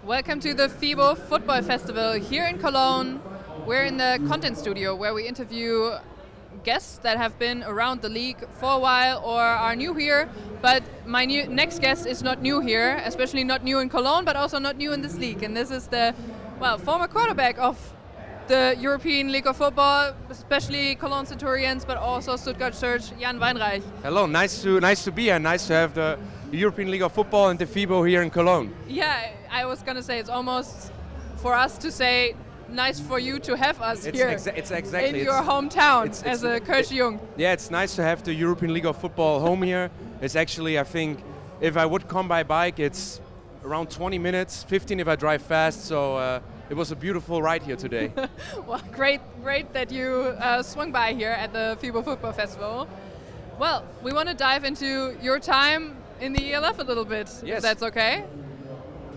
Welcome to the FIBO Football Festival here in Cologne. We're in the content studio where we interview guests that have been around the league for a while or are new here. But my next guest is not new here, especially not new in Cologne, but also not new in this league. And this is the former quarterback of the European League of Football, especially Cologne Centurions, but also Stuttgart Surge, Jan Weinreich. Hello, nice to be here. Nice to have the European League of Football and the FIBO here in Cologne. Yeah, I was going to say it's almost for us to say nice for you to have us here exactly in your hometown as a Coach Jung. Yeah, it's nice to have the European League of Football home here. It's actually, I think, if I would come by bike, it's around 20 minutes, 15 if I drive fast, so it was a beautiful ride here today. Well, great that you swung by here at the FIBO Football Festival. Well, we want to dive into your time in the ELF a little bit, yes. If that's okay.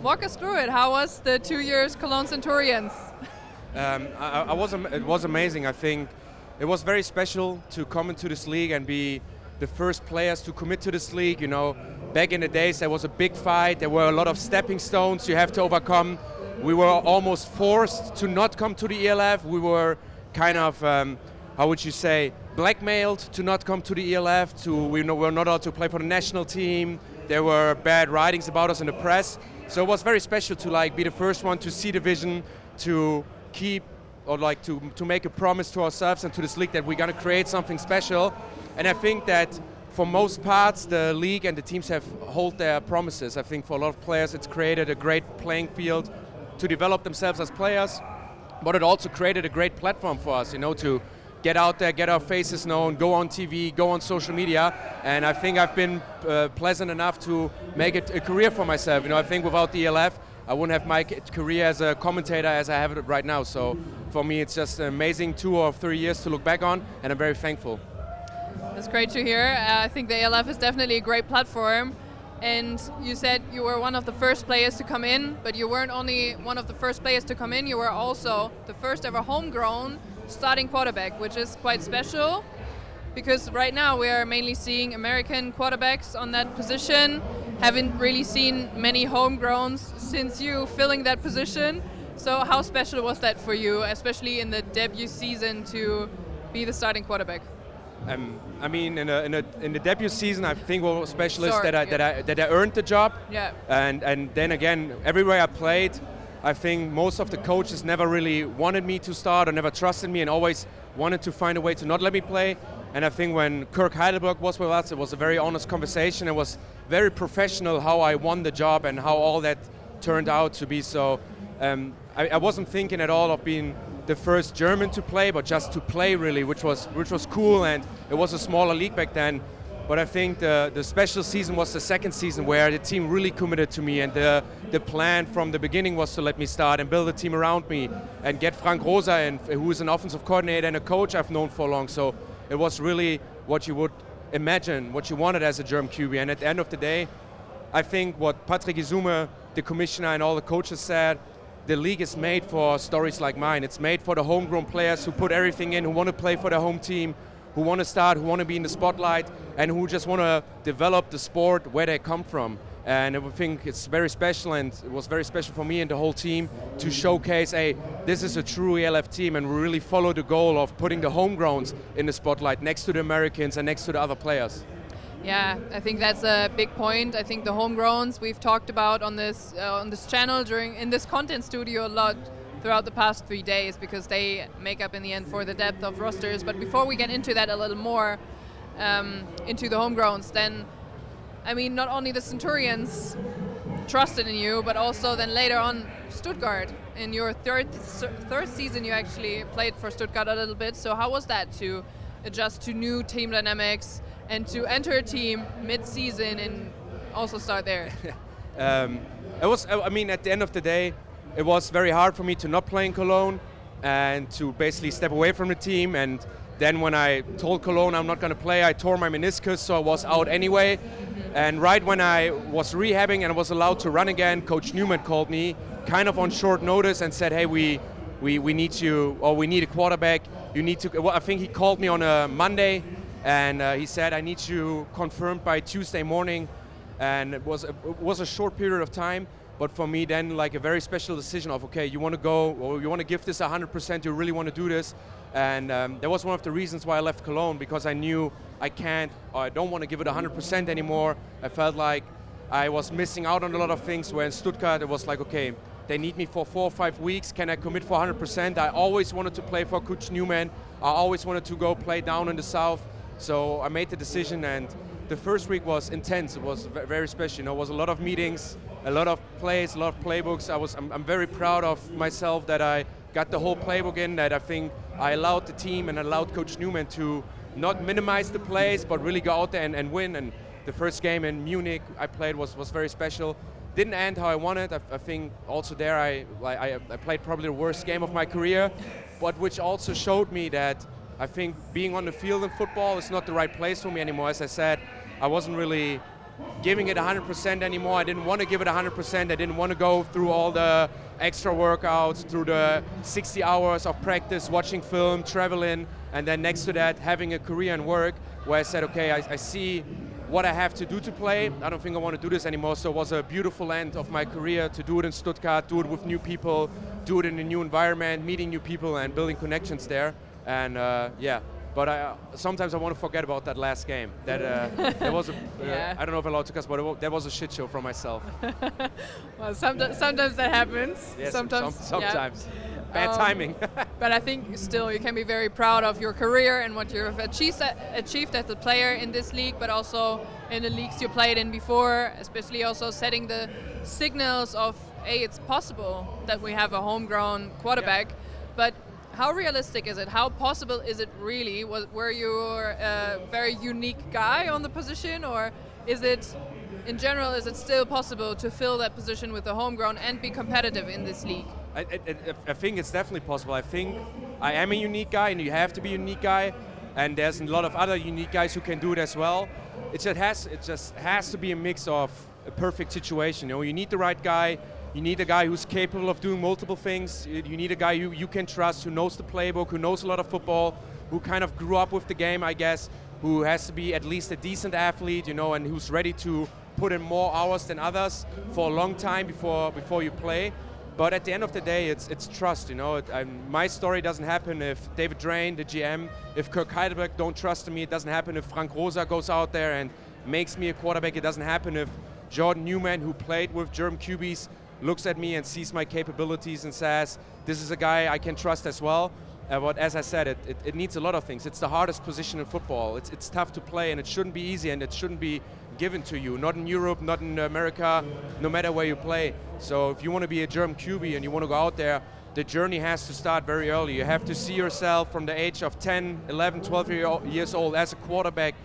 Walk us through it. How was the 2 years Cologne Centurions? It was amazing. I think it was very special to come into this league and be the first players to commit to this league. You know, back in the days there was a big fight. There were a lot of stepping stones you have to overcome. We were almost forced to not come to the ELF. We were kind of, how would you say, blackmailed to not come to the ELF. We were not allowed to play for the national team. There were bad writings about us in the press. So it was very special to be the first one to see the vision, to keep or to make a promise to ourselves and to this league that we're going to create something special. And I think that for most parts the league and the teams have held their promises. I think for a lot of players it's created a great playing field to develop themselves as players, but it also created a great platform for us, to get out there, get our faces known, go on TV, go on social media, and I think I've been pleasant enough to make it a career for myself. I think without the ELF, I wouldn't have my career as a commentator as I have it right now. So for me, it's just an amazing 2 or 3 years to look back on, and I'm very thankful. That's great to hear. I think the ELF is definitely a great platform. And you said you were one of the first players to come in, but you weren't only one of the first players to come in, you were also the first ever homegrown starting quarterback, which is quite special because right now we are mainly seeing American quarterbacks on that position. Haven't really seen many homegrowns since you filling that position. So how special was that for you, especially in the debut season, to be the starting quarterback? I mean, in the debut season, I think what was special is that I earned the job. Yeah. And then again, everywhere I played, I think most of the coaches never really wanted me to start or never trusted me and always wanted to find a way to not let me play. And I think when Kirk Heidelberg was with us, it was a very honest conversation. It was very professional how I won the job and how all that turned out to be. So I wasn't thinking at all of being the first German to play, but just to play really, which was cool, and it was a smaller league back then. But I think the special season was the second season where the team really committed to me, and the plan from the beginning was to let me start and build a team around me and get Frank Rosa, who is an offensive coordinator and a coach I've known for long. So it was really what you would imagine, what you wanted as a German QB. And at the end of the day, I think what Patrick Izume, the commissioner, and all the coaches said, the league is made for stories like mine. It's made for the homegrown players who put everything in, who want to play for their home team, who want to start, who want to be in the spotlight, and who just want to develop the sport where they come from. And I think it's very special, and it was very special for me and the whole team to showcase, hey, this is a true ELF team, and we really follow the goal of putting the homegrowns in the spotlight next to the Americans and next to the other players. Yeah, I think that's a big point. I think the homegrowns we've talked about on this channel in this content studio a lot throughout the past 3 days, because they make up in the end for the depth of rosters. But before we get into that a little more, into the homegrowns, then I mean, not only the Centurions trusted in you, but also then later on Stuttgart. In your third season, you actually played for Stuttgart a little bit. So how was that to adjust to new team dynamics and to enter a team mid-season and also start there? It was. I mean, at the end of the day, it was very hard for me to not play in Cologne and to basically step away from the team. And then when I told Cologne I'm not going to play, I tore my meniscus, so I was out anyway. And right when I was rehabbing and I was allowed to run again, Coach Newman called me kind of on short notice and said, hey, we need you, or we need a quarterback. You need to, well, I think he called me on a Monday and he said, I need you confirmed by Tuesday morning. And it was a short period of time, But for me then, like a very special decision of, okay, you want to go, or you want to give this 100%, you really want to do this. And that was one of the reasons why I left Cologne, because I knew I can't, or I don't want to give it 100% anymore. I felt like I was missing out on a lot of things, where in Stuttgart it was like, okay, they need me for 4 or 5 weeks, can I commit for 100%? I always wanted to play for Coach Newman, I always wanted to go play down in the south, so I made the decision, and the first week was intense, it was very special, it was a lot of meetings, a lot of plays, a lot of playbooks. I'm very proud of myself that I got the whole playbook in, that I think I allowed the team and allowed Coach Newman to not minimize the plays, but really go out there and win. And the first game in Munich I played was very special. Didn't end how I wanted. I think also there I played probably the worst game of my career, but which also showed me that I think being on the field in football is not the right place for me anymore. As I said, I wasn't really giving it 100% anymore. I didn't want to give it 100%. I didn't want to go through all the extra workouts, through the 60 hours of practice, watching film, traveling, and then next to that, having a career and work, where I said, okay, I see what I have to do to play. I don't think I want to do this anymore. So it was a beautiful end of my career to do it in Stuttgart, do it with new people, do it in a new environment, meeting new people and building connections there. And yeah. But sometimes I want to forget about that last game. That was yeah. I don't know if I'm allowed to cuss, but that was a shit show for myself. Well, sometimes that happens. Yes, sometimes. Sometimes. Bad timing. But I think still you can be very proud of your career and what you've achieved as a player in this league, but also in the leagues you played in before, especially also setting the signals of, hey, it's possible that we have a homegrown quarterback. Yeah. But how realistic is it? How possible is it really? Were you a very unique guy on the position, or is it, in general, is it still possible to fill that position with a homegrown and be competitive in this league? I think it's definitely possible. I think I am a unique guy, and you have to be a unique guy, and there's a lot of other unique guys who can do it as well. It just has to be a mix of a perfect situation. You need the right guy. You need a guy who's capable of doing multiple things. You need a guy you can trust, who knows the playbook, who knows a lot of football, who kind of grew up with the game, I guess, who has to be at least a decent athlete, and who's ready to put in more hours than others for a long time before you play. But at the end of the day, it's trust, my story doesn't happen if David Drain, the GM, if Kirk Heidelberg don't trust me. It doesn't happen if Frank Rosa goes out there and makes me a quarterback. It doesn't happen if Jordan Newman, who played with German QBs, looks at me and sees my capabilities and says, this is a guy I can trust as well. But as I said, it needs a lot of things. It's the hardest position in football. It's tough to play, and it shouldn't be easy, and it shouldn't be given to you. Not in Europe, not in America, no matter where you play. So if you want to be a German QB and you want to go out there, the journey has to start very early. You have to see yourself from the age of 10, 11, 12 years old as a quarterback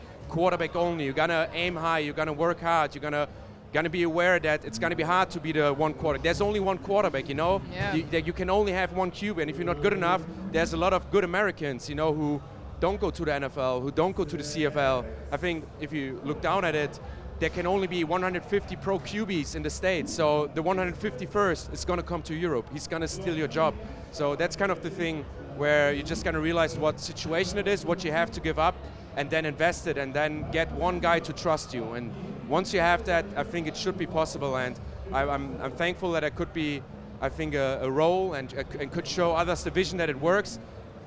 only. You're gonna aim high, you're gonna work hard, you're gonna be aware that it's going to be hard to be the one quarterback. There's only one quarterback, Yeah. You can only have one QB, and if you're not good enough, there's a lot of good Americans, who don't go to the NFL, who don't go to the CFL. I think if you look down at it, there can only be 150 pro QBs in the States, so the 151st is going to come to Europe. He's going to steal your job. So that's kind of the thing where you're just going to realize what situation it is, what you have to give up, and then invest it, and then get one guy to trust you. And once you have that, I think it should be possible, and I'm thankful that I could be, I think, a role and could show others the vision that it works.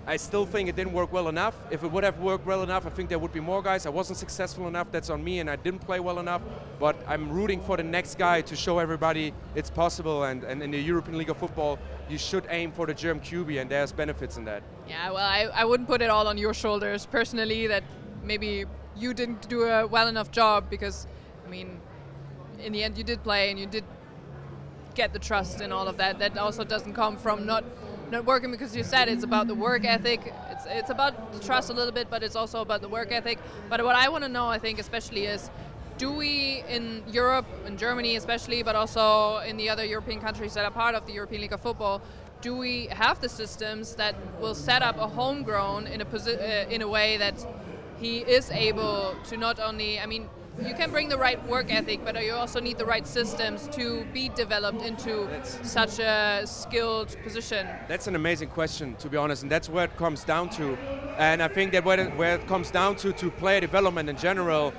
I still think it didn't work well enough. If it would have worked well enough, I think there would be more guys. I wasn't successful enough, that's on me, and I didn't play well enough, but I'm rooting for the next guy to show everybody it's possible, and in the European League of Football, you should aim for the German QB, and there's benefits in that. Yeah, well, I wouldn't put it all on your shoulders personally, that maybe you didn't do a well enough job, because in the end you did play and you did get the trust and all of that. That also doesn't come from not working, because you said it's about the work ethic. It's about the trust a little bit, but it's also about the work ethic. But what I want to know, I think especially, is do we in Europe, in Germany especially, but also in the other European countries that are part of the European League of Football, do we have the systems that will set up a homegrown in a way that he is able to not only, you can bring the right work ethic, but you also need the right systems to be developed into such a skilled position? That's an amazing question, to be honest, and that's where it comes down to. And I think that where it comes down to player development in general.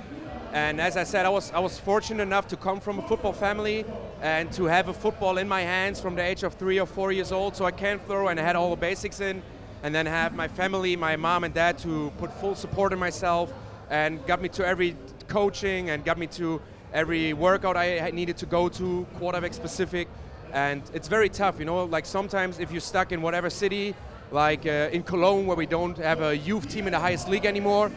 And as I said, I was fortunate enough to come from a football family and to have a football in my hands from the age of 3 or 4 years old, so I can throw, and I had all the basics in, and then have my family, my mom and dad, to put full support in myself, and got me to every coaching, and got me to every workout I needed to go to, quarterback specific, and it's very tough, you know, like sometimes if you're stuck in whatever city, like in Cologne, where we don't have a youth team in the highest league anymore,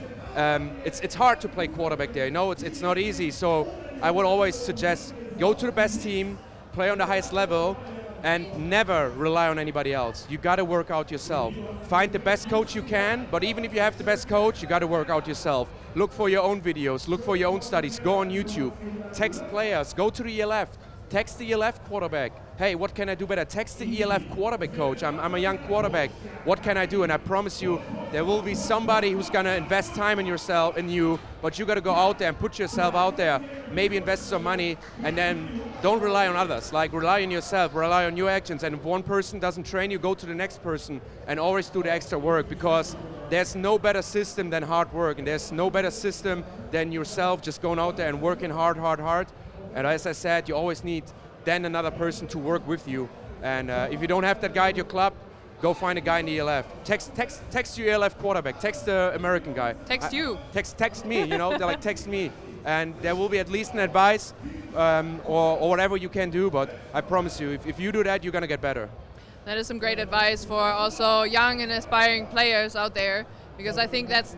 it's hard to play quarterback there, you know, it's not easy, so I would always suggest go to the best team, play on the highest level, and never rely on anybody else. You got to work out yourself. Find the best coach you can, but even if you have the best coach, you got to work out yourself. Look for your own videos, look for your own studies, go on YouTube, text players, go to the ELF, text the ELF quarterback. Hey, what can I do better? Text the ELF quarterback coach. I'm a young quarterback. What can I do? And I promise you, there will be somebody who's going to invest time in yourself, in you, but you got to go out there and put yourself out there. Maybe invest some money, and then don't rely on others. Like, rely on yourself, rely on your actions. And if one person doesn't train you, go to the next person, and always do the extra work, because there's no better system than hard work, and there's no better system than yourself just going out there and working hard. And as I said, you always need then another person to work with you. And if you don't have that guy at your club, go find a guy in the ELF. Text your ELF quarterback. Text the American guy. Text you. Text me. You know, they're like, text me, and there will be at least an advice or whatever you can do. But I promise you, if you do that, you're gonna get better. That is some great advice for also young and aspiring players out there, because I think that's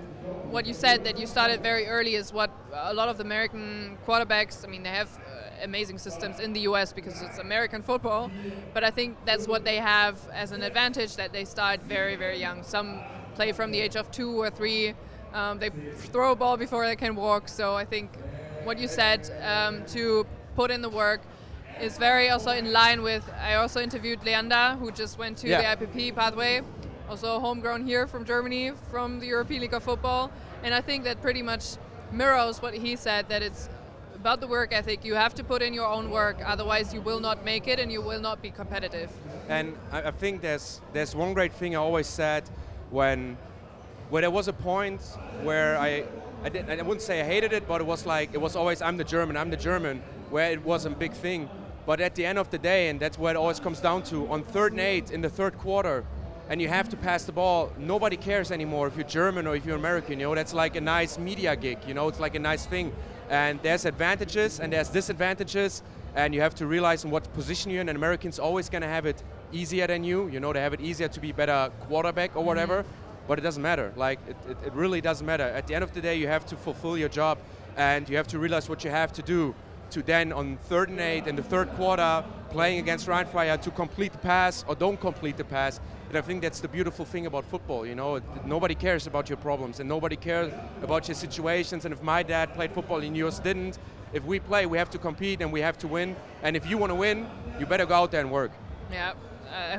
what you said, that you started very early, is what a lot of the American quarterbacks, I mean, they have amazing systems in the US because it's American football, but I think that's what they have as an advantage, that they start very, very young. Some play from the age of 2 or 3, they throw a ball before they can walk, so I think what you said, to put in the work, is very also in line with, I also interviewed Leander, who just went to the IPP pathway, also homegrown here from Germany, from the European League of Football, and I think that pretty much mirrors what he said, that it's about the work ethic. You have to put in your own work, otherwise you will not make it and you will not be competitive. And I think there's one great thing I always said, when there was a point where I wouldn't say I hated it, but it was always I'm the German, where it was a big thing. But at the end of the day, and that's what it always comes down to, on 3rd and 8 in the 3rd quarter, and you have to pass the ball, nobody cares anymore if you're German or if you're American, you know, that's like a nice media gig, you know, it's like a nice thing. And there's advantages and there's disadvantages, and you have to realize in what position you're in, and Americans always gonna have it easier than you know, they have it easier to be better quarterback or whatever, but it doesn't matter, like, it really doesn't matter. At the end of the day, you have to fulfill your job, and you have to realize what you have to do to then, on 3rd and 8 in the 3rd quarter, playing against Rheinfire, to complete the pass or don't complete the pass. And I think that's the beautiful thing about football, you know, nobody cares about your problems and nobody cares about your situations. And if my dad played football and yours didn't, if we play, we have to compete and we have to win. And if you want to win, you better go out there and work. Yeah,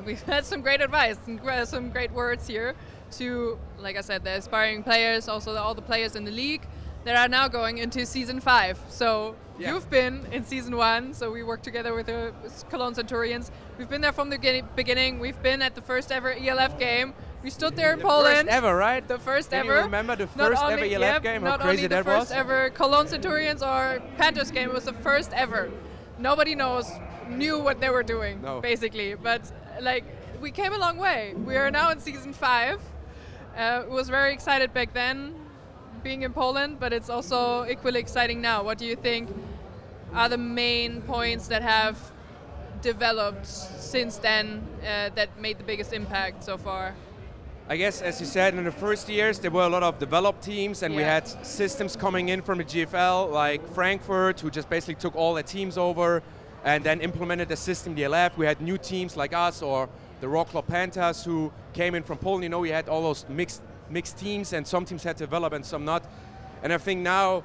we've had some great advice and some great words here to, like I said, the aspiring players, also all the players in the league that are now going into season 5. So you've been in season 1, so we worked together with the Cologne Centurions. We've been there from the beginning. We've been at the first ever ELF game. We stood there in Poland. The first ever, right? The first ever. Can you remember the first ever ELF game? How crazy that was? Not only the first ever Cologne Centurions or Panthers game, it was the first ever. Nobody knew what they were doing, basically. But like, we came a long way. We are now in season 5. Was very excited back then, being in Poland, but it's also equally exciting now. What do you think are the main points that have developed since then that made the biggest impact so far? I guess, as you said, in the first years there were a lot of developed teams, and we had systems coming in from the GFL, like Frankfurt, who just basically took all their teams over and then implemented the system, the ELF. We had new teams like us, or the Wrocław Panthers, who came in from Poland. You know, we had all those mixed teams, and some teams had to develop and some not. And I think now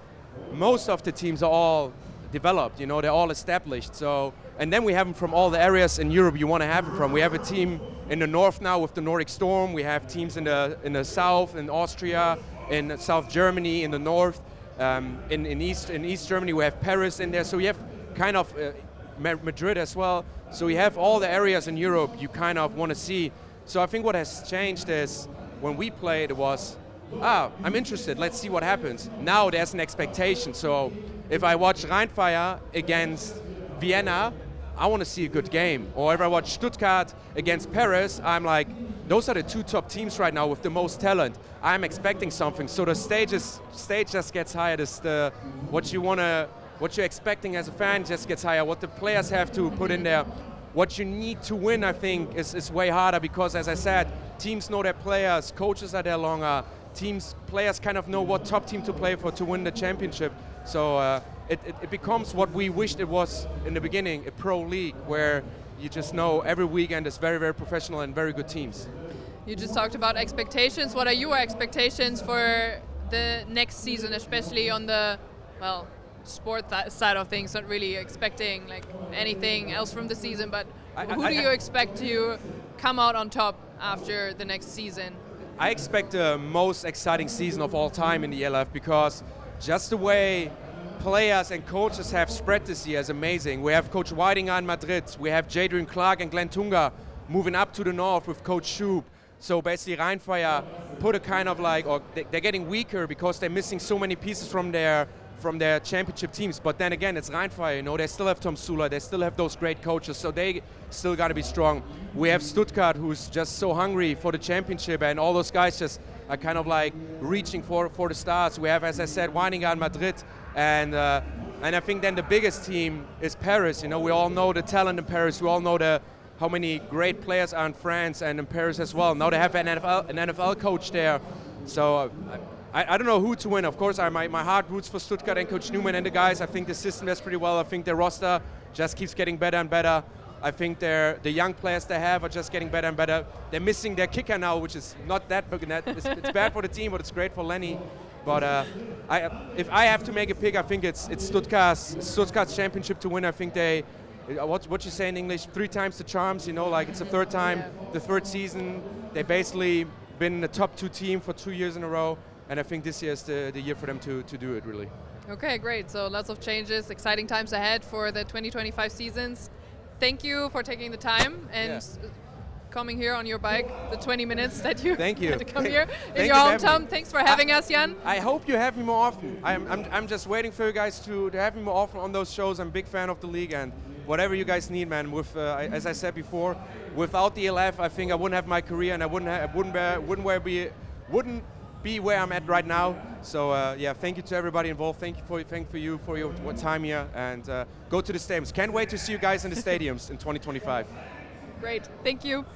most of the teams are all developed, you know, they're all established. So, and then we have them from all the areas in Europe you want to have them from. We have a team in the north now with the Nordic Storm. We have teams in the south, in Austria, in South Germany, in the north. In East Germany we have Paris in there. So we have kind of Madrid as well. So we have all the areas in Europe you kind of want to see. So I think what has changed is, when we played, it was, I'm interested, let's see what happens. Now there's an expectation. So if I watch Rheinfire against Vienna, I want to see a good game. Or if I watch Stuttgart against Paris, I'm like, those are the two top teams right now with the most talent. I'm expecting something. So the stage just gets higher. What you're expecting as a fan just gets higher. What the players have to put in there, what you need to win, I think, is way harder because, as I said, teams know their players, coaches are there longer, players kind of know what top team to play for to win the championship. So it becomes what we wished it was in the beginning, a pro league where you just know every weekend is very, very professional and very good teams. You just talked about expectations. What are your expectations for the next season, especially on the, well, sport side of things, not really expecting like anything else from the season, but who do you expect to come out on top after the next season? I expect the most exciting season of all time in the ELF because just the way players and coaches have spread this year is amazing. We have Coach Weidinger in Madrid, we have Jadrian Clark and Glenn Tunga moving up to the north with Coach Schub. So basically Rheinfire put a kind of like, or they're getting weaker because they're missing so many pieces from their championship teams. But then again, it's Rheinfire, you know, they still have Tom Sula, they still have those great coaches, so they still got to be strong. We have Stuttgart, who's just so hungry for the championship, and all those guys just are kind of like reaching for the stars. We have, as I said, Weininger in Madrid, and I think then the biggest team is Paris. You know, we all know the talent in Paris, we all know how many great players are in France and in Paris as well. Now they have an NFL coach there, so I don't know who to win. Of course, my heart roots for Stuttgart and Coach Newman and the guys. I think the system does pretty well. I think their roster just keeps getting better and better. I think the young players they have are just getting better and better. They're missing their kicker now, which is not that big. It's bad for the team, but it's great for Lenny. But if I have to make a pick, I think it's Stuttgart's championship to win. I think they, what you say in English, 3 times the charms. You know, like it's the third time, the third season. They basically been in the top 2 team for 2 years in a row. And I think this year is the year for them to do it, really. Okay, great. So lots of changes, exciting times ahead for the 2025 seasons. Thank you for taking the time and coming here on your bike, the 20 minutes that you had to come here in your hometown. Thanks for having us, Jan. I hope you have me more often. I'm just waiting for you guys to have me more often on those shows. I'm a big fan of the league, and whatever you guys need, man. With as I said before, without the ELF, I think I wouldn't have my career, and I wouldn't be where I'm at right now. So thank you to everybody involved. Thank you for your time here, and go to the stadiums. Can't wait to see you guys in the stadiums in 2025. Great, thank you.